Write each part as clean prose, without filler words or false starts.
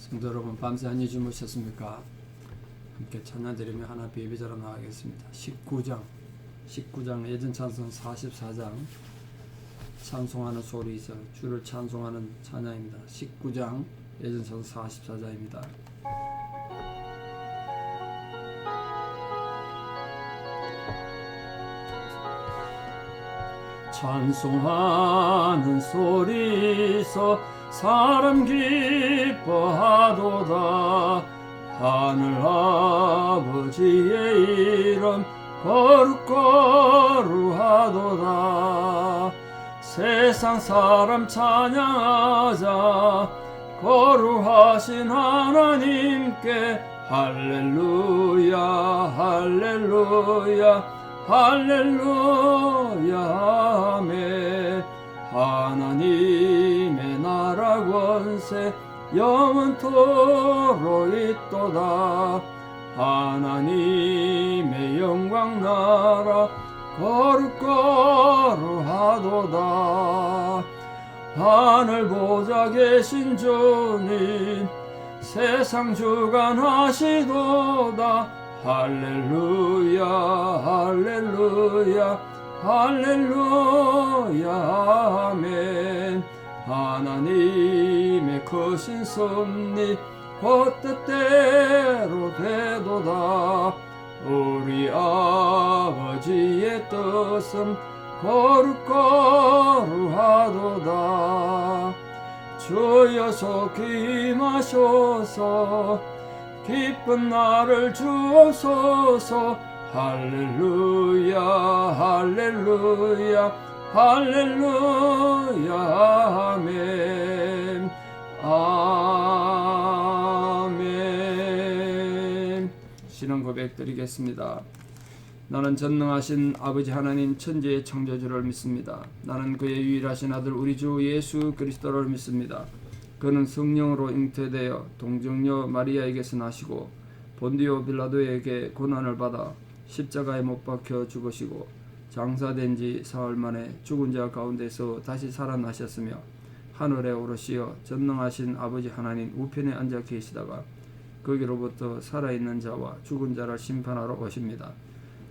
성도 여러분, 밤새 안녕히 주무셨습니까? 함께 찬양드리며 하나 예배자로 나가겠습니다. 19장 예전 찬송 44장 찬송하는 소리에서 주를 찬송하는 찬양입니다. 19장 예전 찬송 44장입니다. 찬송하는 소리서 사람 기뻐하도다. 하늘 아버지의 이름 거룩거룩하도다. 세상 사람 찬양하자. 거룩하신 하나님께 할렐루야 할렐루야 할렐루야 아멘. 하나님의 나라 권세 영원토록 있도다. 하나님의 영광 나라 거룩거룩하도다. 하늘 보좌 계신 주님 세상 주관하시도다. 할렐루야 할렐루야 할렐루야 아멘. 하나님의 크신 섭리 헛뜻대로 되도다. 우리 아버지의 뜻은 거룩거룩하도다. 주여 속히 임하소서. 기쁜 날을 주옵소서. 할렐루야 할렐루야 할렐루야 아멘 아멘. 신앙 고백 드리겠습니다. 나는 전능하신 아버지 하나님 천지의 창조주를 믿습니다. 나는 그의 유일하신 아들 우리 주 예수 그리스도를 믿습니다. 그는 성령으로 잉태되어 동정녀 마리아에게서 나시고 본디오 빌라도에게 고난을 받아 십자가에 못 박혀 죽으시고 장사된 지 사흘 만에 죽은 자 가운데서 다시 살아나셨으며 하늘에 오르시어 전능하신 아버지 하나님 우편에 앉아 계시다가 거기로부터 살아있는 자와 죽은 자를 심판하러 오십니다.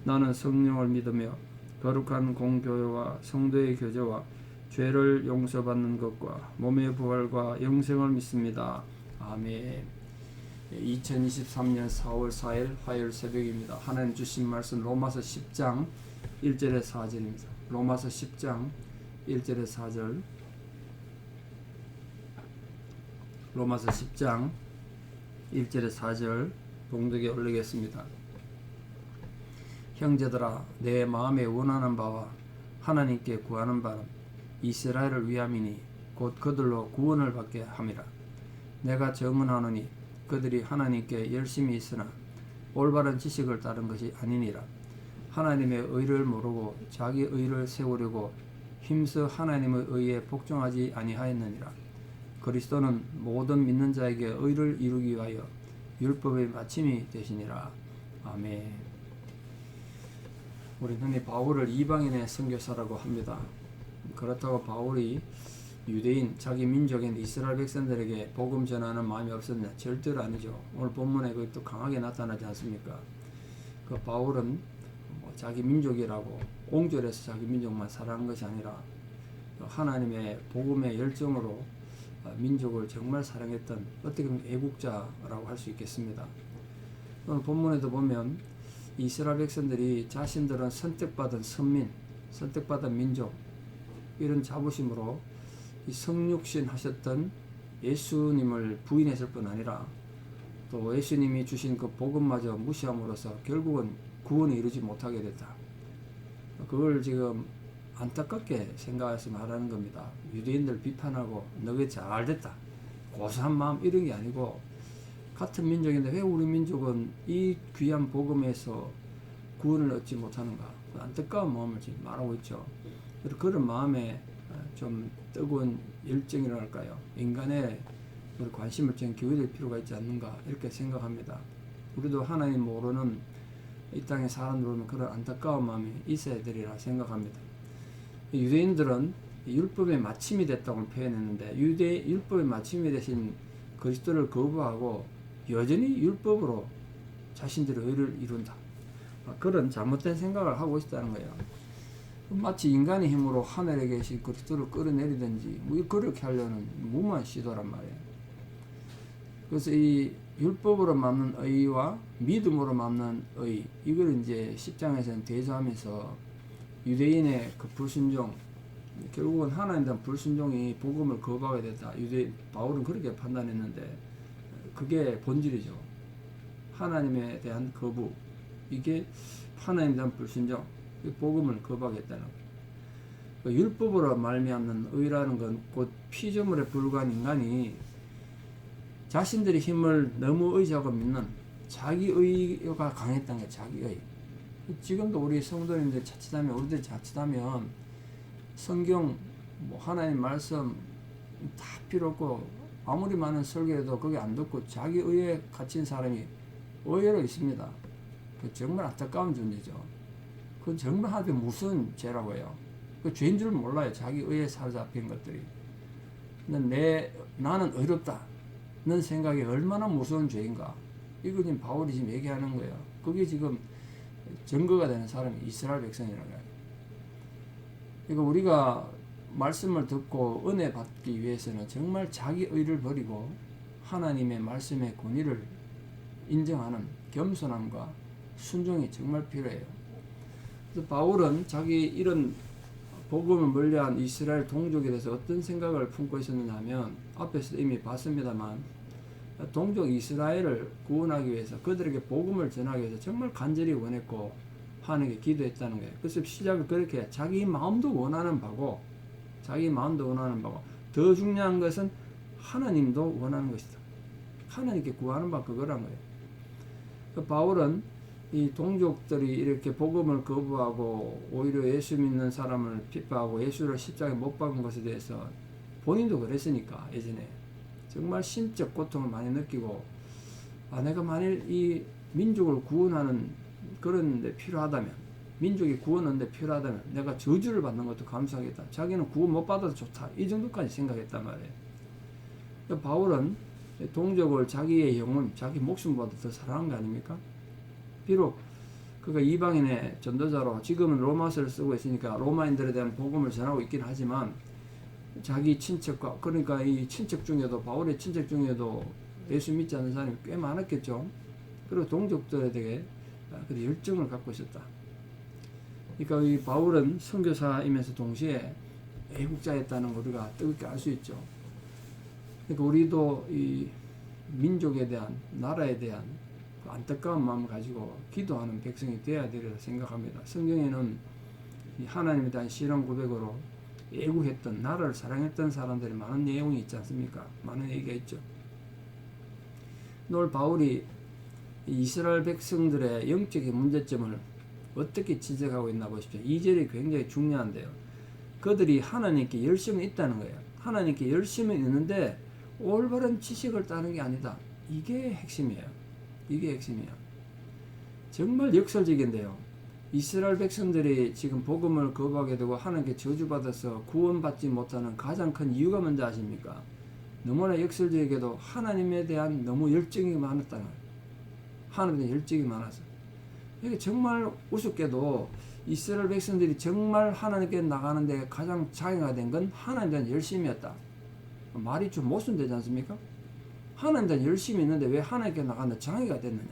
나는 성령을 믿으며 거룩한 공교회와 성도의 교제와 죄를 용서받는 것과 몸의 부활과 영생을 믿습니다. 아멘. 2023년 4월 4일 화요일 새벽입니다. 하나님 주신 말씀 로마서 10장 1절에 4절입니다. 로마서 10장 1절에 4절. 로마서 10장 1절에 4절 봉독에 올리겠습니다. 형제들아, 내 마음에 원하는 바와 하나님께 구하는 바는 이스라엘을 위함이니 곧 그들로 구원을 받게 함이라. 내가 증언하노니 그들이 하나님께 열심히 있으나 올바른 지식을 따른 것이 아니니라. 하나님의 의를 모르고 자기 의를 세우려고 힘써 하나님의 의에 복종하지 아니하였느니라. 그리스도는 모든 믿는 자에게 의를 이루기 위하여 율법의 마침이 되시니라. 아멘. 우리 흔히 바울을 이방인의 선교사라고 합니다. 그렇다고 바울이 유대인 자기 민족인 이스라엘 백성들에게 복음 전하는 마음이 없었냐? 절대로 아니죠. 오늘 본문에 그것도 강하게 나타나지 않습니까? 그 바울은 자기 민족이라고 옹졸해서 자기 민족만 사랑한 것이 아니라 하나님의 복음의 열정으로 민족을 정말 사랑했던 어떻게 보면 애국자라고 할 수 있겠습니다. 오늘 본문에도 보면 이스라엘 백성들이 자신들은 선택받은 선민, 선택받은 민족 이런 자부심으로 이 성육신 하셨던 예수님을 부인했을 뿐 아니라 또 예수님이 주신 그 복음마저 무시함으로써 결국은 구원을 이루지 못하게 됐다. 그걸 지금 안타깝게 생각해서 말하는 겁니다. 유대인들 비판하고 너게 잘 됐다, 고소한 마음 이런 게 아니고 같은 민족인데 왜 우리 민족은 이 귀한 복음에서 구원을 얻지 못하는가, 안타까운 마음을 지금 말하고 있죠. 그런 마음에 좀 뜨거운 열정이랄까요, 인간의 관심을 좀 기울일 필요가 있지 않는가 이렇게 생각합니다. 우리도 하나님 모르는 이 땅의 사람들은 그런 안타까운 마음이 있어야 되리라 생각합니다. 유대인들은 율법의 마침이 됐다고 표현했는데 율법의 마침이 되신 그리스도를 거부하고 여전히 율법으로 자신들의 의를 이룬다. 그런 잘못된 생각을 하고 있다는 거예요. 마치 인간의 힘으로 하늘에 계신 그리스도를 끌어내리든지 뭐 그렇게 하려는 무모한 시도란 말이에요. 그래서 이 율법으로 막는 의와 믿음으로 막는 의, 이걸 이제 10장에서는 대조하면서 유대인의 그 불순종, 결국은 하나님에 대한 불순종이 복음을 거부하게 됐다. 바울은 그렇게 판단했는데 그게 본질이죠. 하나님에 대한 거부, 이게 하나님에 대한 불순종, 복음을 거부하겠다는 거예요. 율법으로 말미암는 의라는 건 곧 피조물에 불과한 인간이 자신들의 힘을 너무 의지하고 믿는 자기의가 강했다는 거예요. 자기의. 지금도 우리 성도님들 자칫하면, 우리들 자칫하면 성경, 뭐 하나님 말씀 다 필요 없고 아무리 많은 설교해도 그게 안 듣고 자기의에 갇힌 사람이 의외로 있습니다. 그 정말 안타까운 존재죠. 그건 정말 하나님 무슨 죄라고 해요. 그 죄인 줄 몰라요. 자기의에 사로잡힌 것들이. 근데 나는 의롭다 는 생각이 얼마나 무서운 죄인가. 이거 지금 바울이 지금 얘기하는 거예요. 그게 지금 증거가 되는 사람이 이스라엘 백성이라는 거예요. 그러니까 우리가 말씀을 듣고 은혜 받기 위해서는 정말 자기 의를 버리고 하나님의 말씀의 권위를 인정하는 겸손함과 순종이 정말 필요해요. 그래서 바울은 자기 이런 복음을 멀리한 이스라엘 동족에 대해서 어떤 생각을 품고 있었느냐 하면 앞에서 이미 봤습니다만 동족 이스라엘을 구원하기 위해서 그들에게 복음을 전하기 위해서 정말 간절히 원했고 하나님께 기도했다는 거예요. 그래서 시작을 그렇게 자기 마음도 원하는 바고 더 중요한 것은 하나님도 원하는 것이다. 하나님께 구하는 바 그거란 거예요. 바울은 이 동족들이 이렇게 복음을 거부하고 오히려 예수 믿는 사람을 핍박하고 예수를 십자가에 못 박은 것에 대해서 본인도 그랬으니까 예전에 정말 심적 고통을 많이 느끼고 내가 만일 이 민족을 구원하는 그런 데 필요하다면, 민족이 구원하는 데 필요하다면 내가 저주를 받는 것도 감수하겠다. 자기는 구원 못 받아도 좋다. 이 정도까지 생각했단 말이에요. 바울은 동족을 자기의 영혼, 자기 목숨보다 더 사랑한 거 아닙니까? 비록 그가 이방인의 전도자로 지금은 로마서를 쓰고 있으니까 로마인들에 대한 복음을 전하고 있긴 하지만 자기 친척과, 그러니까 이 친척 중에도, 바울의 친척 중에도 예수 믿지 않는 사람이 꽤 많았겠죠. 그리고 동족들에 대해 열정을 갖고 있었다. 그러니까 이 바울은 선교사이면서 동시에 애국자였다는 걸 우리가 뜨겁게 알 수 있죠. 그러니까 우리도 이 민족에 대한, 나라에 대한 안타까운 마음을 가지고 기도하는 백성이 되어야 되리라 생각합니다. 성경에는 이 하나님에 대한 신앙 고백으로 애국했던, 나라를 사랑했던 사람들이 많은 내용이 있지 않습니까? 많은 얘기가 있죠. 오늘 바울이 이스라엘 백성들의 영적인 문제점을 어떻게 지적하고 있나 보십시오. 2절이 굉장히 중요한데요. 그들이 하나님께 열심이 있다는 거예요. 하나님께 열심이 있는데 올바른 지식을 따는 게 아니다. 이게 핵심이에요. 이게 핵심이에요. 정말 역설적인데요. 이스라엘 백성들이 지금 복음을 거부하게 되고 하나님께 저주받아서 구원받지 못하는 가장 큰 이유가 뭔지 아십니까? 너무나 역설적이게도 하나님에 대한 너무 열정이 많았다는 거예요. 하나님에 대한 열정이 많아서. 이게 정말 우습게도 이스라엘 백성들이 정말 하나님께 나가는데 가장 장애가 된 건 하나님에 대한 열심이었다. 말이 좀 모순되지 않습니까? 하나님에 대한 열심이 있는데 왜 하나님께 나가는데 장애가 됐느냐?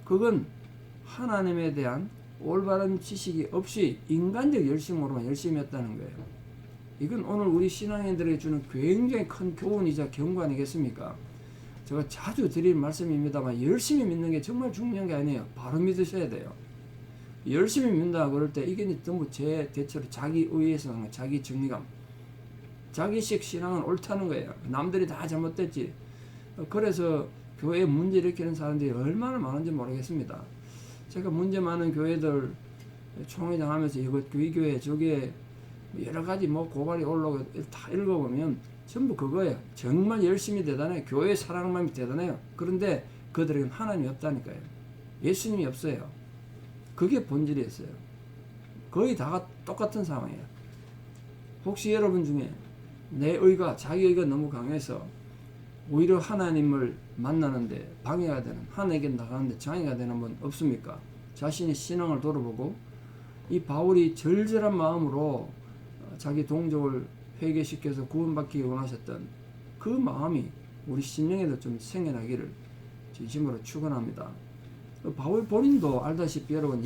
그건 하나님에 대한 올바른 지식이 없이 인간적 열심으로만 열심이었다는 거예요. 이건 오늘 우리 신앙인들에게 주는 굉장히 큰 교훈이자 경고 아니겠습니까? 제가 자주 드릴 말씀입니다만 열심히 믿는 게 정말 중요한 게 아니에요. 바로 믿으셔야 돼요. 열심히 믿는다 그럴 때 이게 전부 제 대체로 자기 의에서 자기 정리감, 자기식 신앙은 옳다는 거예요. 남들이 다 잘못됐지. 그래서 교회에 문제 일으키는 사람들이 얼마나 많은지 모르겠습니다. 제가 문제 많은 교회들 총회장 하면서 이 교회 저기에 여러 가지 고발이 올라오고 다 읽어보면 전부 그거예요. 정말 열심히 대단해요. 교회 사랑만이 대단해요. 그런데 그들에게는 하나님이 없다니까요. 예수님이 없어요. 그게 본질이었어요. 거의 다 똑같은 상황이에요. 혹시 여러분 중에 내 의가, 자기 의가 너무 강해서 오히려 하나님을 만나는데 방해가 되는, 하나님께 나가는데 장애가 되는 분 없습니까? 자신의 신앙을 돌아보고 이 바울이 절절한 마음으로 자기 동족을 회개시켜서 구원받기 원하셨던 그 마음이 우리 심령에도 좀 생겨나기를 진심으로 축원합니다. 바울 본인도 알다시피 여러분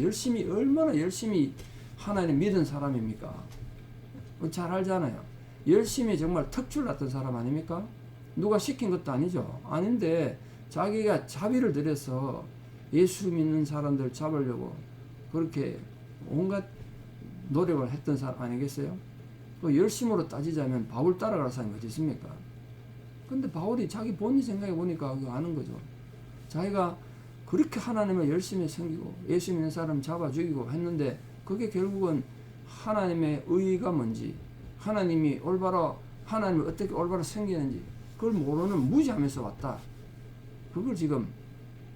얼마나 열심히 하나님 믿은 사람입니까? 잘 알잖아요. 열심히 정말 턱줄 났던 사람 아닙니까? 누가 시킨 것도 아니죠. 아닌데 자기가 자비를 들여서 예수 믿는 사람들 잡으려고 그렇게 온갖 노력을 했던 사람 아니겠어요? 그 열심으로 따지자면 바울 따라갈 사람이 어디 있습니까? 근데 바울이 자기 본인 생각해 보니까 그거 아는 거죠. 자기가 그렇게 하나님을 열심히 섬기고 예수 믿는 사람 잡아 죽이고 했는데 그게 결국은 하나님의 의의가 뭔지, 하나님이 하나님을 어떻게 올바로 섬기는지 그걸 모르는 무지하면서 왔다. 그걸 지금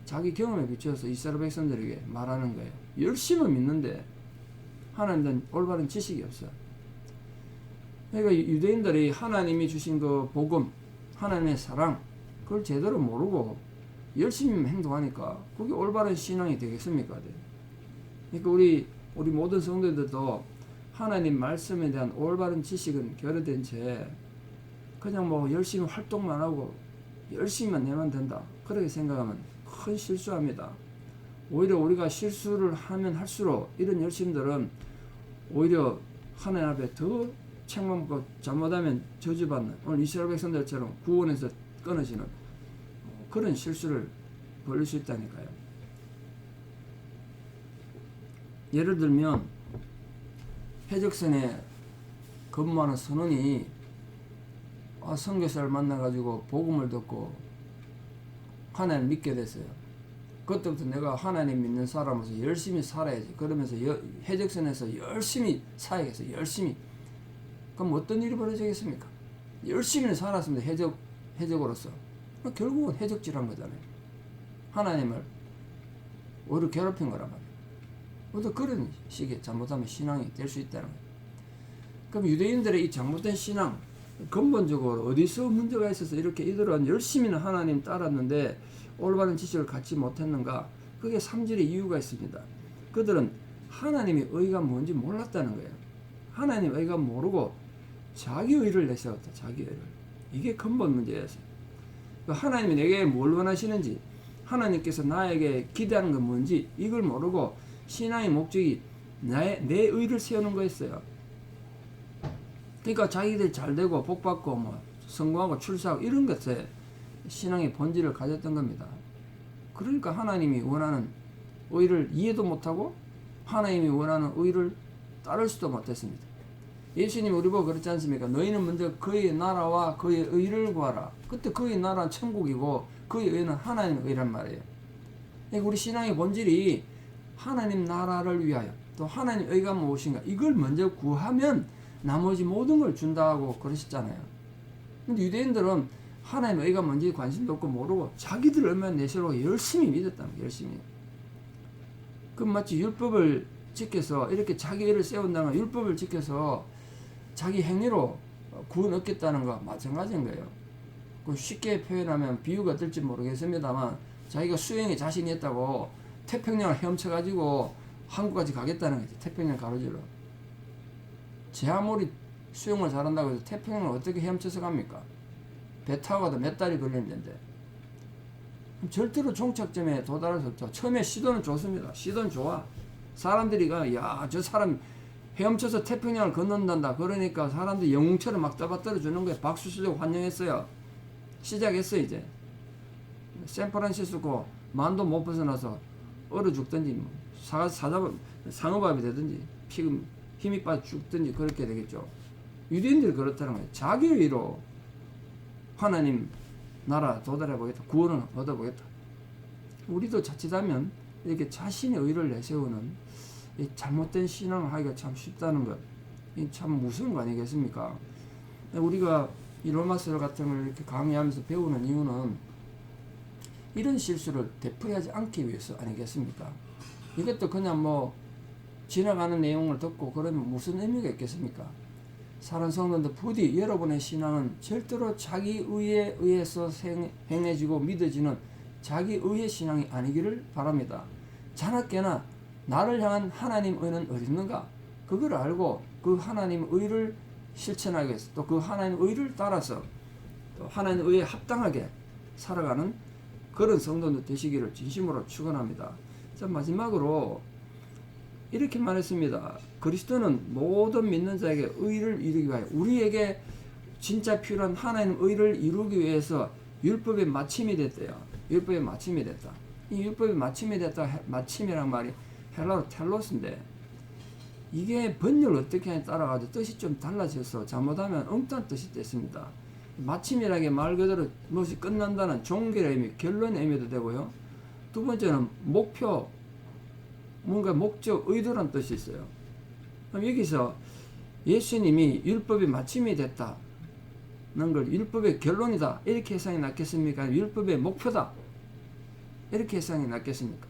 자기 경험에 비추어서 이스라엘 백성들에게 말하는 거예요. 열심히 믿는데 하나님에 대한 올바른 지식이 없어요. 그러니까 유대인들이 하나님이 주신 그 복음, 하나님의 사랑, 그걸 제대로 모르고 열심히 행동하니까 그게 올바른 신앙이 되겠습니까? 그러니까 우리 모든 성도들도 하나님 말씀에 대한 올바른 지식은 결여된 채 그냥 뭐 열심히 활동만 하고 열심히만 내면 된다. 그렇게 생각하면 큰 실수합니다. 오히려 우리가 실수를 하면 할수록 이런 열심들은 오히려 하나님 앞에 더 책망받고 잘못하면 저주받는 오늘 이스라엘 백성들처럼 구원에서 끊어지는 그런 실수를 벌일 수 있다니까요. 예를 들면 해적선에 근무하는 선원이 선교사를 만나가지고 복음을 듣고 하나님 믿게 됐어요. 그때부터 내가 하나님 믿는 사람으로서 열심히 살아야지. 그러면서 해적선에서 열심히 살아야겠어요. 열심히. 그럼 어떤 일이 벌어지겠습니까? 열심히 살았습니다. 해적으로서. 결국은 해적질한 거잖아요. 하나님을 오히려 괴롭힌 거란 말이에요. 모두 그런 식의 잘못하면 신앙이 될 수 있다는 거예요. 그럼 유대인들의 이 잘못된 신앙, 근본적으로 어디서 문제가 있어서 이렇게 이들은 열심히는 하나님 따랐는데 올바른 지식을 갖지 못했는가? 그게 3절의 이유가 있습니다. 그들은 하나님의 의가 뭔지 몰랐다는 거예요. 하나님의 의가 모르고 자기 의를 내세웠다. 자기 의를. 이게 근본 문제였어요. 하나님이 내게 뭘 원하시는지, 하나님께서 나에게 기대하는 건 뭔지 이걸 모르고 신앙의 목적이 내 의를 세우는 거였어요. 그러니까 자기들 잘되고 복받고 뭐 성공하고 출세하고 이런 것에 신앙의 본질을 가졌던 겁니다. 그러니까 하나님이 원하는 의를 이해도 못하고 하나님이 원하는 의를 따를 수도 못했습니다. 예수님이 우리 보고 그렇지 않습니까? 너희는 먼저 그의 나라와 그의 의를 구하라. 그때 그의 나라는 천국이고 그의 의는 하나님의 의란 말이에요. 그러니까 우리 신앙의 본질이 하나님 나라를 위하여 또 하나님 의가 무엇인가 이걸 먼저 구하면 나머지 모든 걸 준다고 그러셨잖아요. 근데 유대인들은 하나님의 의가 뭔지 관심도 없고 모르고 자기들 얼마나 내세우고 열심히 믿었다는 거예요. 열심히. 그럼 마치 율법을 지켜서 이렇게 자기 의를 세운다는 율법을 지켜서 자기 행위로 구원 얻겠다는 거 마찬가지인 거예요. 쉽게 표현하면 비유가 될지 모르겠습니다만 자기가 수행에 자신이 있다고 태평양을 헤엄쳐가지고 한국까지 가겠다는 거지. 태평양 가로질러. 제 아무리 수영을 잘한다고 해서 태평양을 어떻게 헤엄쳐서 갑니까? 배 타고 가도 몇 달이 걸리는데. 절대로 종착점에 도달할 수 없죠. 처음에 시도는 좋습니다. 시도는 좋아. 사람들이 야, 저 사람 헤엄쳐서 태평양을 건넌단다. 그러니까 사람들이 영웅처럼 막 떠받들어 주는 거예요. 박수 치고 환영했어요. 시작했어 이제. 샌프란시스코 만도 못 벗어나서 얼어 죽든지 뭐 상어밥이 되든지 힘이 빠져 죽든지 그렇게 되겠죠. 유대인들이 그렇다는 거예요. 자기 의로 하나님 나라 도달해 보겠다. 구원을 얻어 보겠다. 우리도 자칫하면 이렇게 자신의 의를 내세우는 이 잘못된 신앙을 하기가 참 쉽다는 것. 이 참 무서운 거 아니겠습니까? 우리가 이 로마서 같은 걸 이렇게 강의하면서 배우는 이유는 이런 실수를 되풀이하지 않기 위해서 아니겠습니까? 이것도 그냥 뭐 지나가는 내용을 듣고 그러면 무슨 의미가 있겠습니까? 사랑하는 성도들, 부디 여러분의 신앙은 절대로 자기 의에 의해서 행해지고 믿어지는 자기 의의 신앙이 아니기를 바랍니다. 자나깨나 나를 향한 하나님 의는 어디 있는가? 그걸 알고 그 하나님 의를 실천하기 위해서 또 그 하나님 의를 따라서 또 하나님 의에 합당하게 살아가는 그런 성도들 되시기를 진심으로 축원합니다. 자, 마지막으로 이렇게 말했습니다. 그리스도는 모든 믿는 자에게 의를 이루기 위하여 우리에게 진짜 필요한 하나님 의를 이루기 위해서 율법의 마침이 됐대요. 율법의 마침이 됐다. 이 율법의 마침이 됐다. 마침이란 말이 헬라어 텔로스인데 이게 번역을 어떻게 하냐에 따라가지고 뜻이 좀 달라져서 잘못하면 엉뚱한 뜻이 됐습니다. 마침이라는 게 말 그대로 무엇이 끝난다는 종결의 의미, 결론의 의미도 되고요. 두 번째는 목표, 뭔가 목적, 의도란 뜻이 있어요. 그럼 여기서 예수님이 율법의 마침이 됐다는 걸 율법의 결론이다 이렇게 해석이 낫겠습니까? 율법의 목표다 이렇게 해석이 낫겠습니까?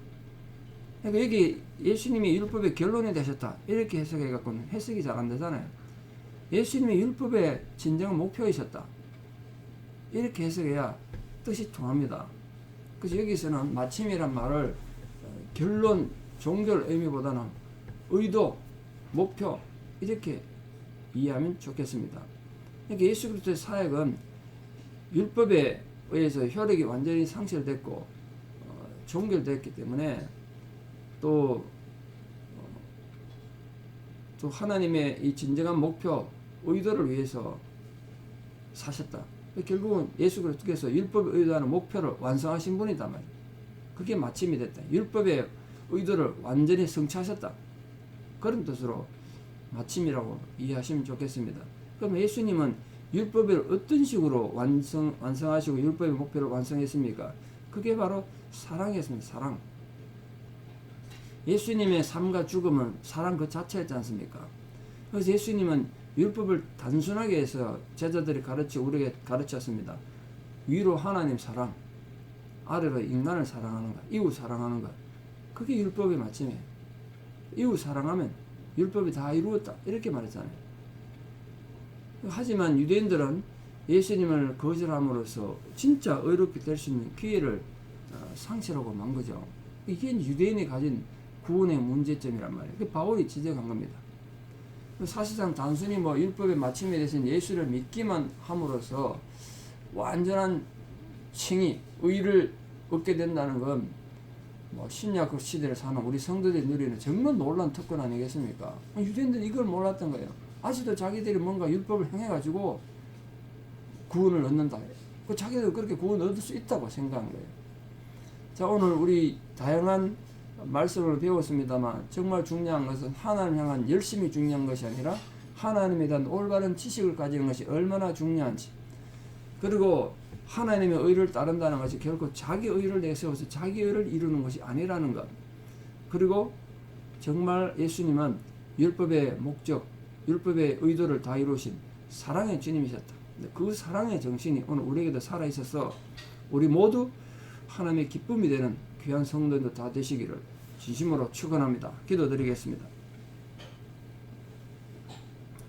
그러니까 여기 예수님이 율법의 결론이 되셨다 이렇게 해석해갖고는 해석이 잘 안 되잖아요. 예수님이 율법의 진정한 목표이셨다 이렇게 해석해야 뜻이 통합니다. 그래서 여기서는 마침이란 말을 결론, 종결 의미보다는 의도, 목표 이렇게 이해하면 좋겠습니다. 그러니까 예수 그리스도의 사역은 율법에 의해서 효력이 완전히 상실됐고 종결됐기 때문에 또 하나님의 이 진정한 목표, 의도를 위해서 사셨다. 결국은 예수 그리스도께서 율법의 의도하는 목표를 완성하신 분이다 말이에요. 그게 마침이 됐다. 율법의 의도를 완전히 성취하셨다. 그런 뜻으로 마침이라고 이해하시면 좋겠습니다. 그럼 예수님은 율법을 어떤 식으로 완성하시고 율법의 목표를 완성했습니까? 그게 바로 사랑이었습니다. 사랑. 예수님의 삶과 죽음은 사랑 그 자체였지 않습니까? 그래서 예수님은 율법을 단순하게 해서 제자들이 우리에게 가르쳤습니다. 위로 하나님 사랑, 아래로 인간을 사랑하는 것, 이웃 사랑하는 것. 그게 율법의 마침이에요. 이웃 사랑하면 율법이 다 이루었다 이렇게 말했잖아요. 하지만 유대인들은 예수님을 거절함으로써 진짜 의롭게 될 수 있는 기회를 상실하고 만 거죠. 이게 유대인이 가진 구원의 문제점이란 말이에요. 그 바울이 지적한 겁니다. 사실상 단순히 율법의 마침에 대해서는 예수를 믿기만 함으로써 완전한 칭의, 의를 얻게 된다는 건 신약 시대를 사는 우리 성도들이 누리는 정말 놀라운 특권 아니겠습니까? 유대인들은 이걸 몰랐던 거예요. 아직도 자기들이 뭔가 율법을 행해가지고 구원을 얻는다. 자기들 그렇게 구원을 얻을 수 있다고 생각한 거예요. 자, 오늘 우리 다양한 말씀을 배웠습니다만 정말 중요한 것은 하나님 향한 열심이 중요한 것이 아니라 하나님에 대한 올바른 지식을 가지는 것이 얼마나 중요한지, 그리고 하나님의 의를 따른다는 것이 결코 자기 의를 내세워서 자기 의를 이루는 것이 아니라는 것, 그리고 정말 예수님은 율법의 목적, 율법의 의도를 다 이루신 사랑의 주님이셨다. 그 사랑의 정신이 오늘 우리에게도 살아있어서 우리 모두 하나님의 기쁨이 되는 귀한 성도들 다 되시기를 진심으로 축원합니다. 기도드리겠습니다.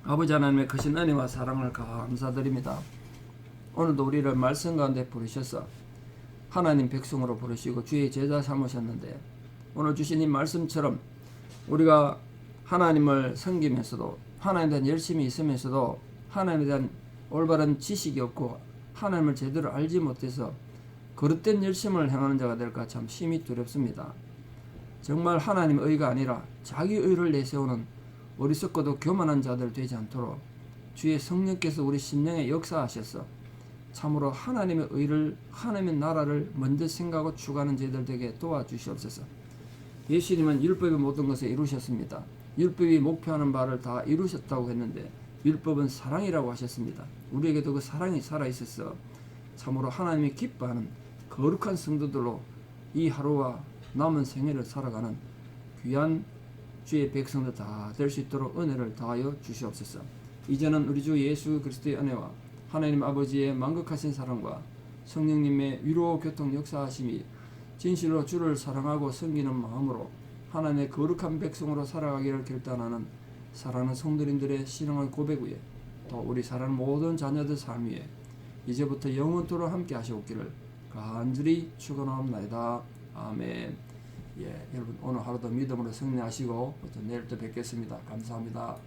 아버지 하나님의 크신 은혜와 사랑을 감사드립니다. 오늘도 우리를 말씀 가운데 부르셔서 하나님 백성으로 부르시고 주의 제자 삼으셨는데, 오늘 주신 이 말씀처럼 우리가 하나님을 섬기면서도 하나님에 대한 열심이 있으면서도 하나님에 대한 올바른 지식이 없고 하나님을 제대로 알지 못해서 거릇된 열심을 행하는 자가 될까 참 심히 두렵습니다. 정말 하나님의 의가 아니라 자기 의를 내세우는 어리석고도 교만한 자들 되지 않도록 주의 성령께서 우리 심령에 역사하셔서 참으로 하나님의 의를, 하나님의 나라를 먼저 생각하고 추구하는 저희들 되게 도와주시옵소서. 예수님은 율법의 모든 것을 이루셨습니다. 율법이 목표하는 바를 다 이루셨다고 했는데 율법은 사랑이라고 하셨습니다. 우리에게도 그 사랑이 살아있어서 참으로 하나님이 기뻐하는 거룩한 성도들로 이 하루와 남은 생애를 살아가는 귀한 주의 백성들 다 될 수 있도록 은혜를 다하여 주시옵소서. 이제는 우리 주 예수 그리스도의 은혜와 하나님 아버지의 만극하신 사랑과 성령님의 위로 교통 역사하심이 진실로 주를 사랑하고 섬기는 마음으로 하나님의 거룩한 백성으로 살아가기를 결단하는 사랑하는 성도님들의 신앙의 고백 위에 또 우리 사랑하는 모든 자녀들 삶 위에 이제부터 영원토록 함께 하시옵기를 간절히 축원하옵나이다. 아멘. 예, 여러분 오늘 하루도 믿음으로 승리하시고 또 내일 또 뵙겠습니다. 감사합니다.